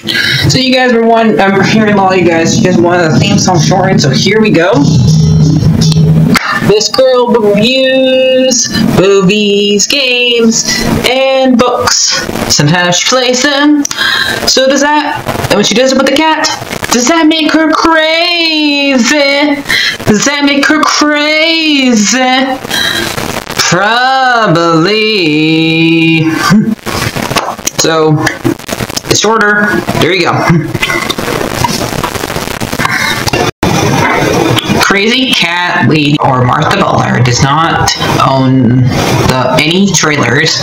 So you guys were I'm hearing all you guys wanted the theme song shortened, so here we go. This girl reviews movies, games, and books. Sometimes she plays them. So does that, and when she does it with the cat, does that make her crazy? Does that make her crazy? Probably. So, it's shorter. There you go. CrazyCatLady or Martha Butler does not own any trailers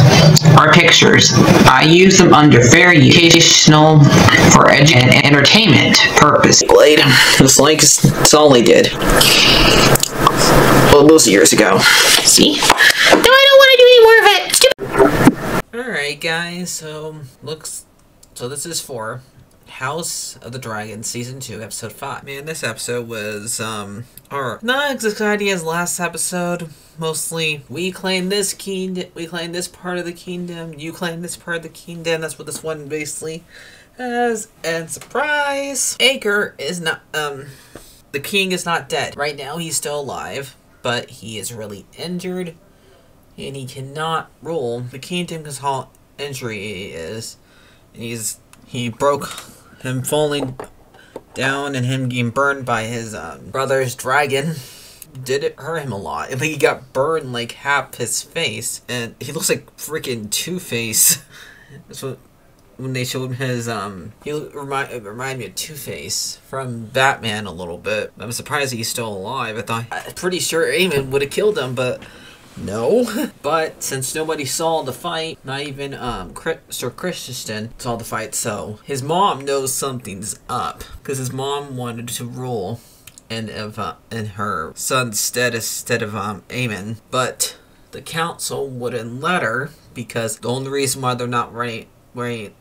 or pictures. I use them under fair educational for and entertainment purpose. Looks like it's all they did. Well, those years ago. See? No, I don't want to do any more of it. Alright guys, so this is for House of the Dragon Season 2, Episode 5. Man, this episode was, not as exciting as last episode. Mostly, we claim this kingdom, we claim this part of the kingdom, you claim this part of the kingdom. That's what this one basically has. And surprise! Acre is not, the king is not dead. Right now, he's still alive, but he is really injured, and he cannot rule the kingdom because how injury he is. And he broke him falling down and him getting burned by his brother's dragon. Did it hurt him a lot? Like, he got burned like half his face, and he looks like freaking Two-Face. That's what when they showed his he reminded me of Two-Face from Batman a little bit. I'm surprised he's still alive. I'm pretty sure Eamon would have killed him, but no. But since nobody saw the fight, not even Sir Christian saw the fight, so his mom knows something's up because his mom wanted to rule in her son's stead instead of Aemon, but the council wouldn't let her because the only reason why they're not letting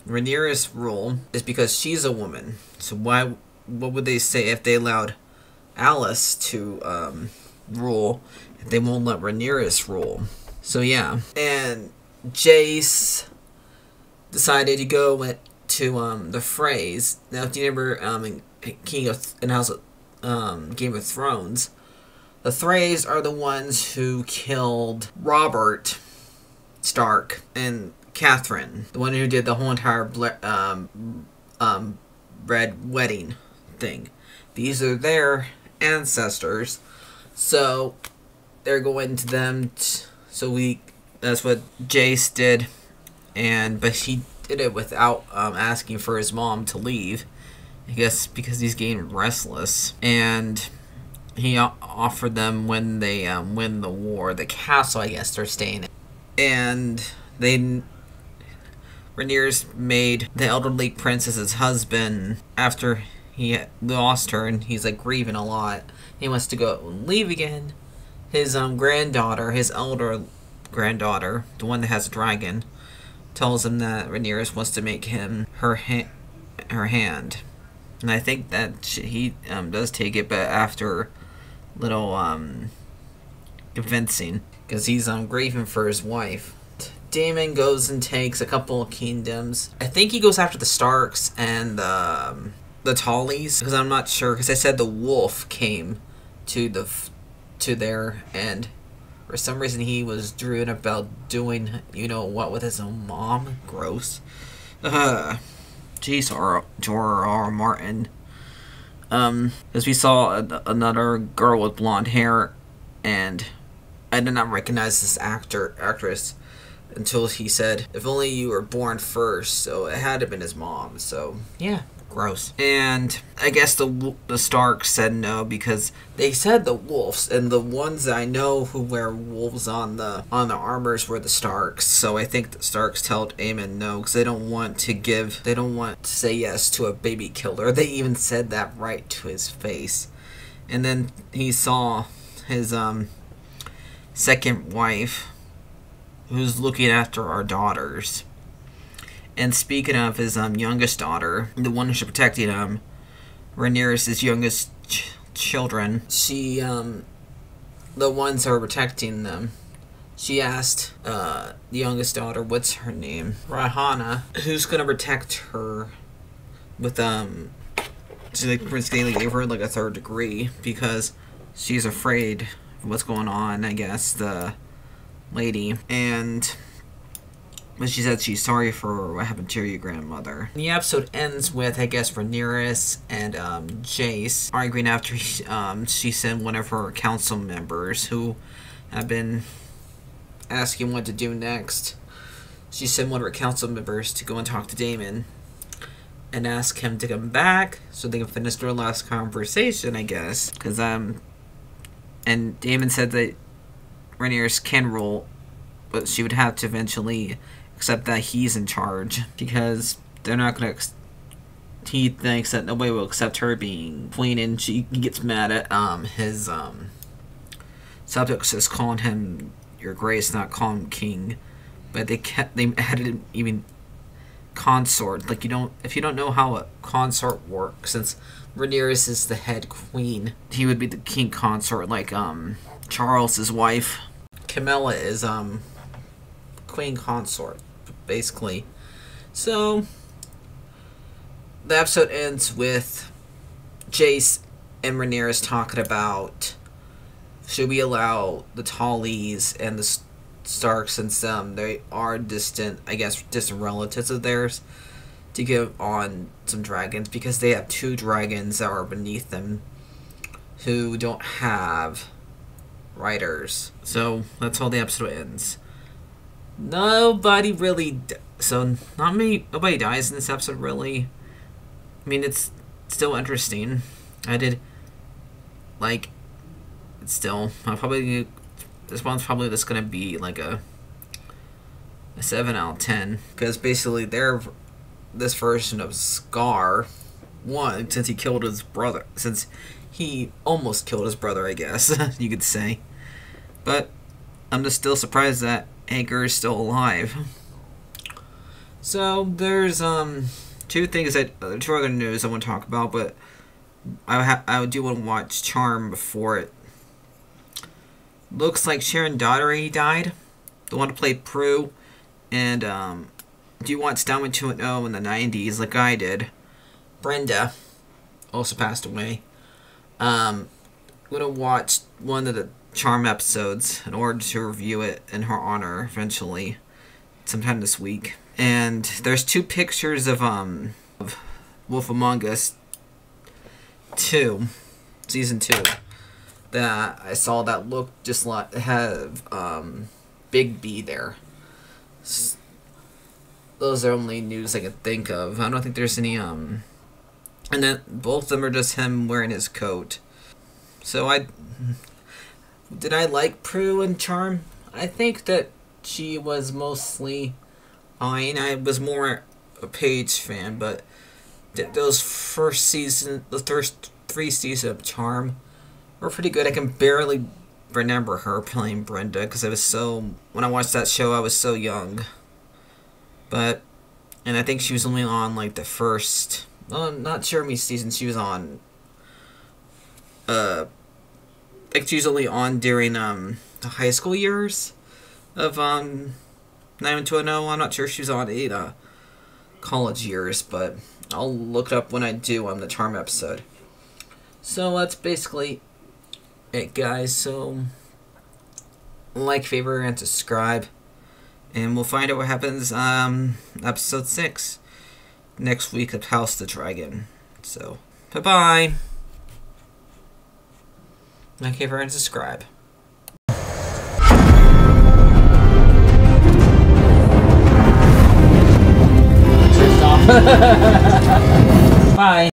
Rhaenyra rule is because she's a woman. So what would they say if they allowed Alice to rule? They won't let Rhaenyra rule. So yeah, and Jace decided to go to the Freys. Now, if you remember in Game of Thrones, the Freys are the ones who killed Robert Stark and Catherine, the one who did the whole entire red wedding thing. These are their ancestors, so they're going to them. That's what Jace did, but he did it without asking for his mom to leave. I guess because he's getting restless, and he offered them when they win the war, the castle I guess they're staying in, and Rhaenyra's made the elderly princess's husband after he lost her, and he's like grieving a lot. He wants to go and leave again. His granddaughter, his elder granddaughter, the one that has a dragon, tells him that Rhaenyra wants to make him her hand. And I think that he does take it, but after little convincing, because he's grieving for his wife. Daemon goes and takes a couple of kingdoms. I think he goes after the Starks and the Tullys, because I'm not sure, because I said the wolf came to there, and for some reason he was dreaming about doing what with his own mom. Gross. Jeez, George R. Martin. Because we saw another girl with blonde hair, and I did not recognize this actress until he said, "If only you were born first." So it had to have been his mom. So yeah, gross. And I guess the Starks said no because they said the wolves, and the ones that I know who wear wolves on the armors were the Starks. So I think the Starks told Aemon no because they don't want to say yes to a baby killer. They even said that right to his face. And then he saw his second wife, who's looking after our daughters. And speaking of his youngest daughter, the one who's protecting him, Rhaenyra's youngest children, the ones that are protecting them, she asked the youngest daughter, what's her name? Rahana, who's gonna protect her with so like Prince Daly gave her like a 3rd degree because she's afraid of what's going on, I guess, the lady. But she said she's sorry for what happened to your grandmother. The episode ends with, I guess, Rhaenyra and Jace arguing after she sent one of her council members who have been asking what to do next. She sent one of her council members to go and talk to Daemon and ask him to come back so they can finish their last conversation, I guess. Because, and Daemon said that Rhaenyra can rule, but she would have to eventually accept that he's in charge, because they're not going to... He thinks that nobody will accept her being queen, and he gets mad at his subjects just calling him Your Grace, not calling him king. But they added even consort. Like, if you don't know how a consort works, since Rhaenyra is the head queen, he would be the king consort, like Charles' wife. Camilla is queen consort, basically. So the episode ends with Jace and Rhaenyra talking about, should we allow the Tullys and the Starks, since they are distant, I guess, distant relatives of theirs, to give on some dragons, because they have 2 dragons that are beneath them who don't have riders. So that's how the episode ends. Nobody really nobody dies in this episode, really. I mean, it's still interesting. This one's probably just gonna be like a 7 out of 10, because basically this version of Scar won since he killed his brother, since he almost killed his brother, I guess you could say. But I'm just still surprised that Anchor is still alive. So there's 2 other news I want to talk about, but I do want to watch Charm before it. Looks like Sharon Daugherty died, the one who played Prue, and do you want Stallman 2.0 in the 90s like I did? Brenda also passed away. I'm gonna watch one of the Charm episodes in order to review it in her honor eventually, sometime this week. And there's 2 pictures of Wolf Among Us 2, season 2, that I saw that looked just like have Big B there. Those are only news I could think of. I don't think there's any and then both of them are just him wearing his coat. So did I like Prue and Charm? I think that she was mostly fine. I was more a Paige fan, but those first 3 seasons of Charm were pretty good. I can barely remember her playing Brenda, because when I watched that show, I was so young. And I think she was only on like the first, I'm not sure how many seasons she was on. I think she was only on during the high school years of 90210. I'm not sure if she was on the college years, but I'll look it up when I do on the Charm episode. So that's basically it, guys. So like, favorite, and subscribe, and we'll find out what happens episode 6 next week of House the Dragon. So bye bye. Like, favorite, and subscribe. Bye.